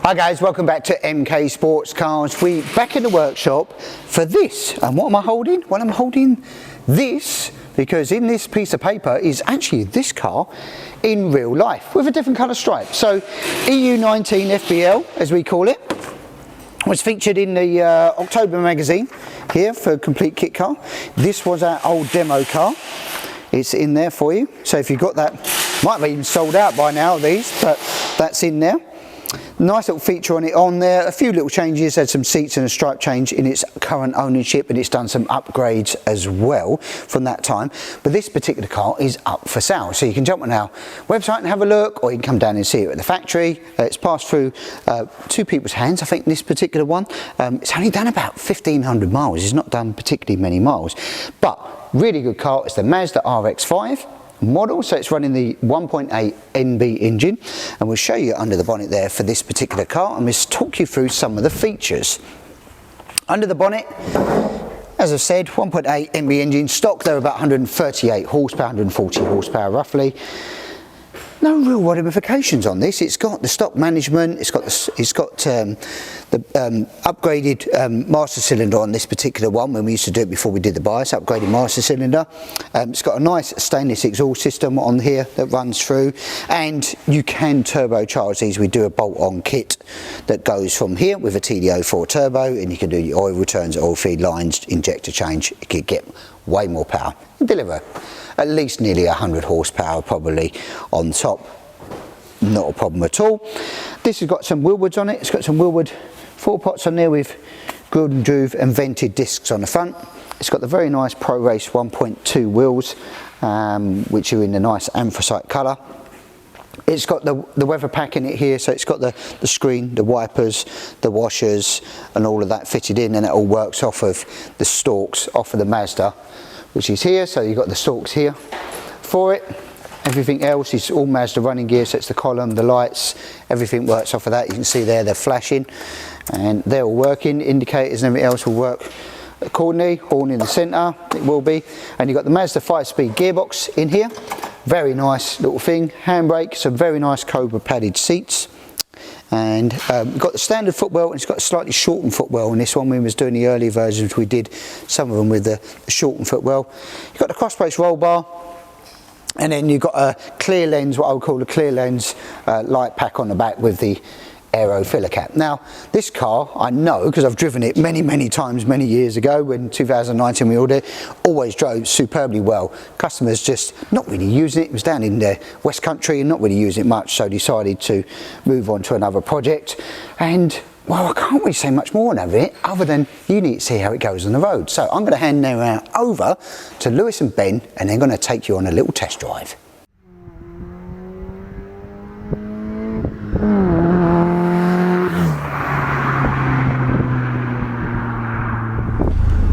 Hi guys, welcome back to MK Sportscars. We're back in the workshop for this. And what am I holding? Well, I'm holding this because in this piece of paper is actually this car in real life with a different colour stripe. So EU19 FBL, as we call it, was featured in the October magazine here for a complete kit car. This was our old demo car. It's in there for you. So if you've got that, might have even sold out by now, these, but that's in there. Nice little feature on there, a few little changes, had some seats and a stripe change in its current ownership, and it's done some upgrades as well from that time. But this particular car is up for sale, so you can jump on our website and have a look, or you can come down and see it at the factory. It's passed through two people's hands, I think, this particular one. It's only done about 1,500 miles, it's not done particularly many miles, but really good car. It's the Mazda RX-5 model, so it's running the 1.8 NB engine, and we'll show you under the bonnet there for this particular car, and we'll talk you through some of the features. Under the bonnet, as I said, 1.8 NB engine, stock there about 138 horsepower, 140 horsepower roughly. No real modifications on this. It's got the stock management, it's got the upgraded master cylinder on this particular one. When we used to do it before we did the bias, upgraded master cylinder. It's got a nice stainless exhaust system on here that runs through, and you can turbocharge these. We do a bolt-on kit that goes from here with a TD04 turbo, and you can do your oil returns, oil feed lines, injector change. You can get way more power and deliver at least nearly 100 horsepower probably on top. Not a problem at all. This has got some Willwoods on it. It's got some Willwood four pots on there with grilled and groove and vented discs on the front. It's got the very nice Pro Race 1.2 wheels, which are in the nice anthracite colour. It's got the weather pack in it here, so it's got the screen, the wipers, the washers and all of that fitted in, and it all works off of the stalks off of the Mazda, which is here. So you've got the stalks here for it. Everything else is all Mazda running gear, so it's the column, the lights, everything works off of that. You can see there they're flashing and they're all working. Indicators and everything else will work accordingly. Horn in the centre, it will be. And you've got the Mazda 5-speed gearbox in here. Very nice little thing. Handbrake, some very nice Cobra padded seats. And we've got the standard footwell, and it's got a slightly shortened footwell in this one. When we was doing the early versions, we did some of them with the shortened footwell. You've got the cross brace roll bar, and then you've got a clear lens, what I would call a clear lens light pack on the back with the aero filler cap. Now this car, I know because I've driven it many times many years ago. When 2019 we ordered it, always drove superbly well. Customers just not really using it. It was down in the West Country and not really using it much, so decided to move on to another project. And well, I can't really say much more of it other than you need to see how it goes on the road. So I'm going to hand now over to Lewis and Ben, and they're going to take you on a little test drive.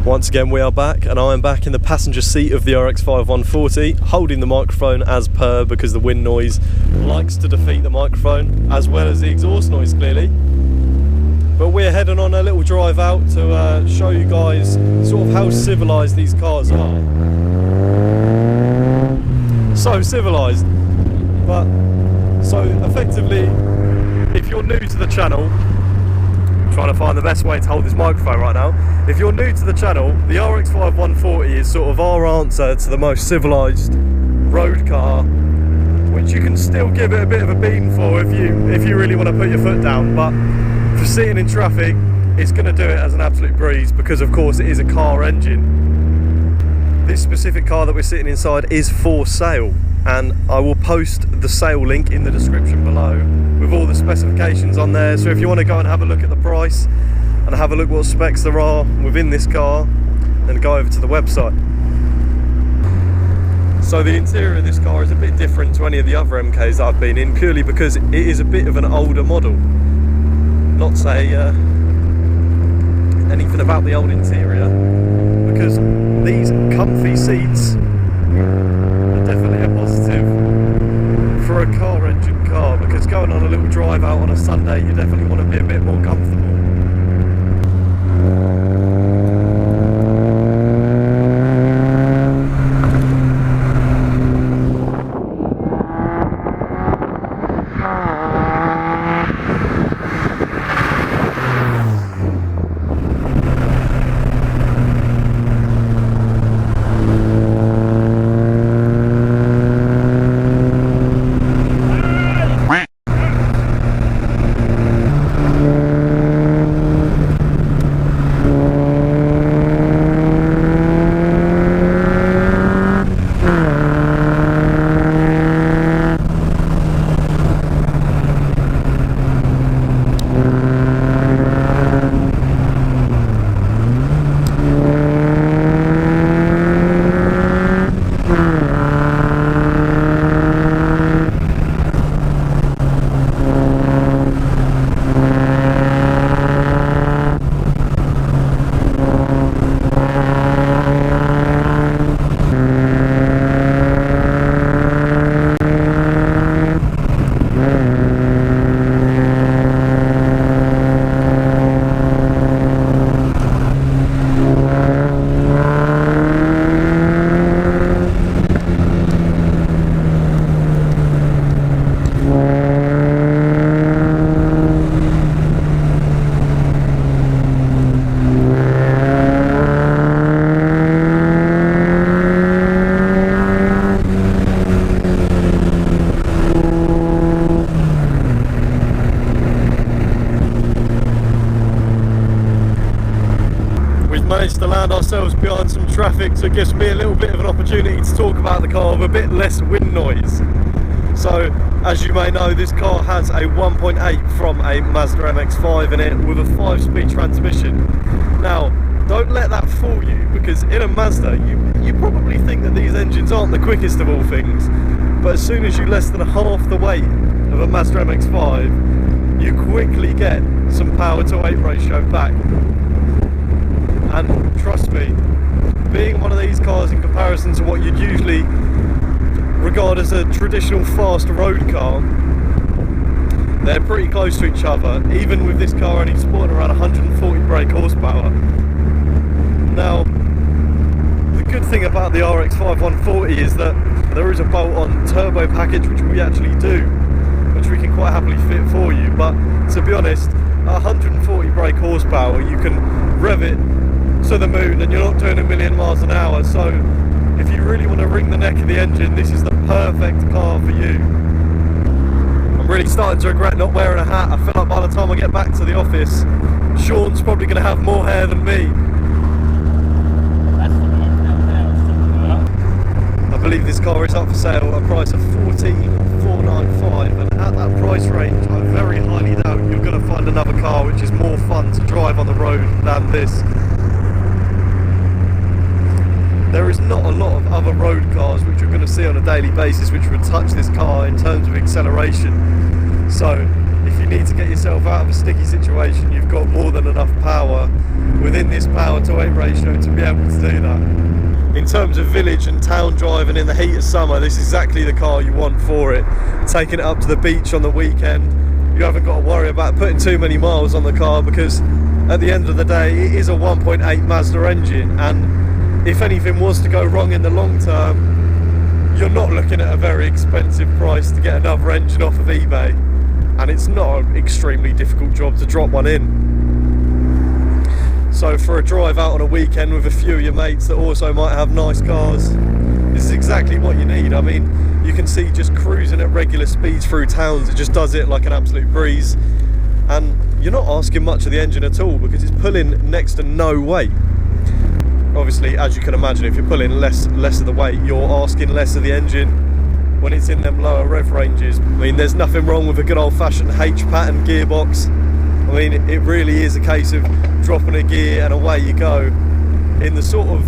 Once again we are back, and I am back in the passenger seat of the RX-5 140, holding the microphone as per, because the wind noise likes to defeat the microphone, as well as the exhaust noise clearly. But we're heading on a little drive out to show you guys sort of how civilised these cars are. So civilised. But, so effectively, if you're new to the channel, trying to find the best way to hold this microphone right now. If you're new to the channel, the RX-5 140 is sort of our answer to the most civilised road car, which you can still give it a bit of a bean for if you really want to put your foot down. But for sitting in traffic, it's going to do it as an absolute breeze, because of course it is a car engine. This specific car that we're sitting inside is for sale, and I will post the sale link in the description below with all the specifications on there. So if you want to go and have a look at the price and have a look what specs there are within this car, then go over to the website. So the interior of this car is a bit different to any of the other MKs that I've been in, purely because it is a bit of an older model. Not say anything about the old interior, because these comfy seats are definitely a positive for a car engine car, because going on a little drive out on a Sunday, you definitely want to be a bit more comfortable. managed to land ourselves behind some traffic, so it gives me a little bit of an opportunity to talk about the car with a bit less wind noise. So, as you may know, this car has a 1.8 from a Mazda MX-5 in it with a 5-speed transmission. Now, don't let that fool you, because in a Mazda, you probably think that these engines aren't the quickest of all things, but as soon as you less than half the weight of a Mazda MX-5, you quickly get some power to weight ratio back. And trust me, being one of these cars in comparison to what you'd usually regard as a traditional fast road car, they're pretty close to each other, even with this car only sporting around 140 brake horsepower. Now, the good thing about the RX-5 140 is that there is a bolt-on turbo package which we actually do, which we can quite happily fit for you, but to be honest, at 140 brake horsepower you can rev it to the moon and you're not doing a million miles an hour. So if you really want to wring the neck of the engine, this is the perfect car for you. I'm really starting to regret not wearing a hat. I feel like by the time I get back to the office, Sean's probably going to have more hair than me. I believe this car is up for sale at a price of $14,495, and at that price range I very highly doubt you're going to find another car which is more fun to drive on the road than this. There is not a lot of other road cars which you're going to see on a daily basis which would touch this car in terms of acceleration. So if you need to get yourself out of a sticky situation, you've got more than enough power within this power to weight ratio to be able to do that. In terms of village and town driving in the heat of summer, this is exactly the car you want for it. Taking it up to the beach on the weekend, you haven't got to worry about putting too many miles on the car, because at the end of the day it is a 1.8 Mazda engine, and if anything was to go wrong in the long term, you're not looking at a very expensive price to get another engine off of eBay, and it's not an extremely difficult job to drop one in. So for a drive out on a weekend with a few of your mates that also might have nice cars, this is exactly what you need. I mean, you can see just cruising at regular speeds through towns, it just does it like an absolute breeze, and you're not asking much of the engine at all because it's pulling next to no weight. Obviously, as you can imagine, if you're pulling less of the weight, you're asking less of the engine when it's in them lower rev ranges. I mean, there's nothing wrong with a good old-fashioned H-pattern gearbox. I mean, it really is a case of dropping a gear and away you go, in the sort of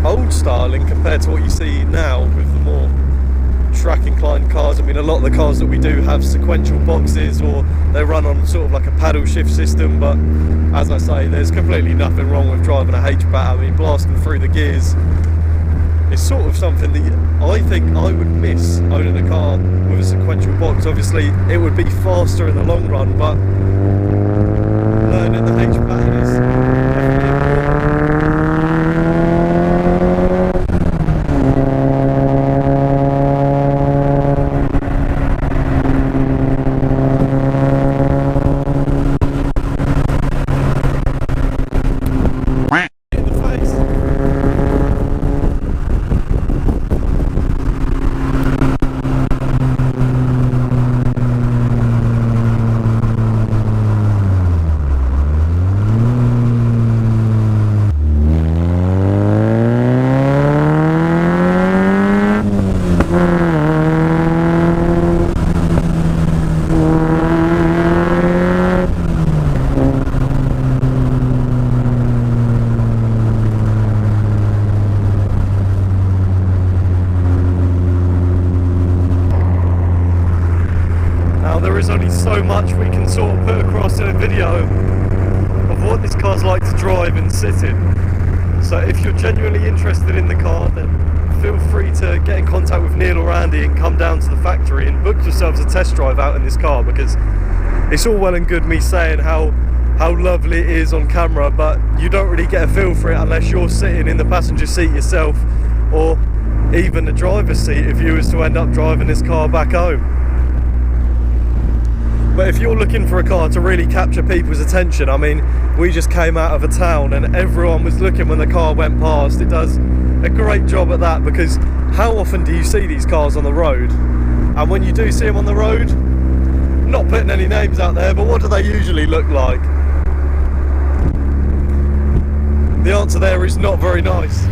old styling compared to what you see now with the more track inclined cars. I mean, a lot of the cars that we do have sequential boxes, or they run on sort of like a paddle shift system, but as I say, there's completely nothing wrong with driving a H-pattern. I mean, blasting through the gears is sort of something that I think I would miss owning a car with a sequential box. Obviously it would be faster in the long run, but learning the H-pattern is definitely important. There is only so much we can sort of put across in a video of what this car's like to drive and sit in. So if you're genuinely interested in the car, then feel free to get in contact with Neil or Andy and come down to the factory and book yourselves a test drive out in this car, because it's all well and good me saying how lovely it is on camera, but you don't really get a feel for it unless you're sitting in the passenger seat yourself, or even the driver's seat if you was to end up driving this car back home. But if you're looking for a car to really capture people's attention, I mean, we just came out of a town and everyone was looking when the car went past. It does a great job at that, because how often do you see these cars on the road? And when you do see them on the road, not putting any names out there, but what do they usually look like? the answer there is not very nice.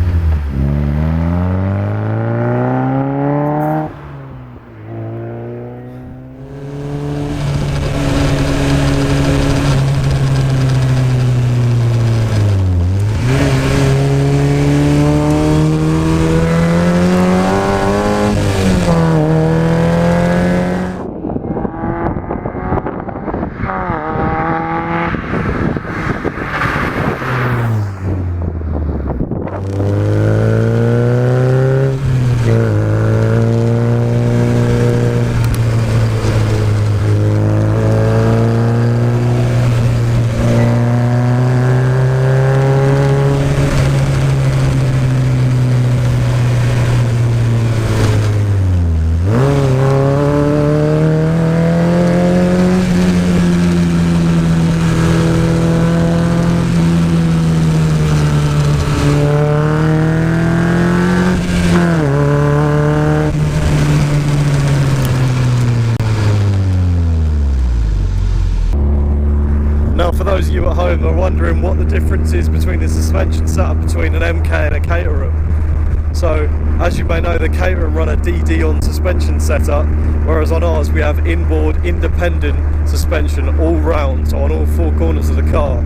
Now, for those of you at home who are wondering what the difference is between the suspension setup between an MK and a Caterham. So, as you may know, the Caterham run a DD on suspension setup, whereas on ours we have inboard independent suspension all round, so on all four corners of the car.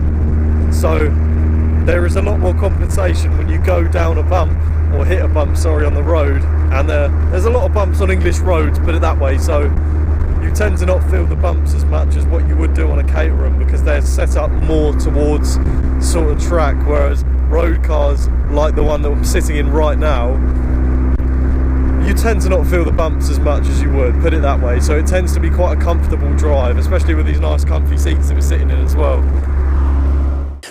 So there is a lot more compensation when you go down a bump, or hit a bump, sorry, on the road, and there's a lot of bumps on English roads, put it that way, so you tend to not feel the bumps as much as what you would do on a Caterham, because they're set up more towards sort of track, whereas road cars like the one that I'm sitting in right now, you tend to not feel the bumps as much as you would, put it that way. So it tends to be quite a comfortable drive, especially with these nice comfy seats that we're sitting in as well.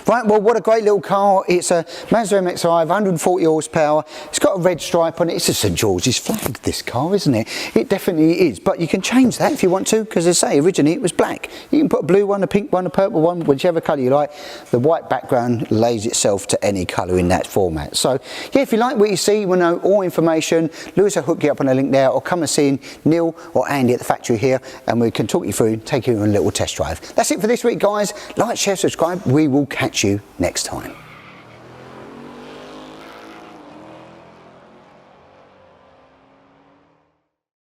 Right, well, what a great little car. It's a Mazda MX-5, 140 horsepower. It's got a red stripe on it. It's a St George's flag, this car, isn't it? It definitely is, but you can change that if you want to, because as I say, originally it was black. You can put a blue one, a pink one, a purple one, whichever colour you like. The white background lays itself to any colour in that format. So, yeah, if you like what you see, you want to know all information, Lewis will hook you up on a link there, or come and see Neil or Andy at the factory here, and we can talk you through, take you on a little test drive. That's it for this week, guys. Like, share, subscribe. We will catch you next time.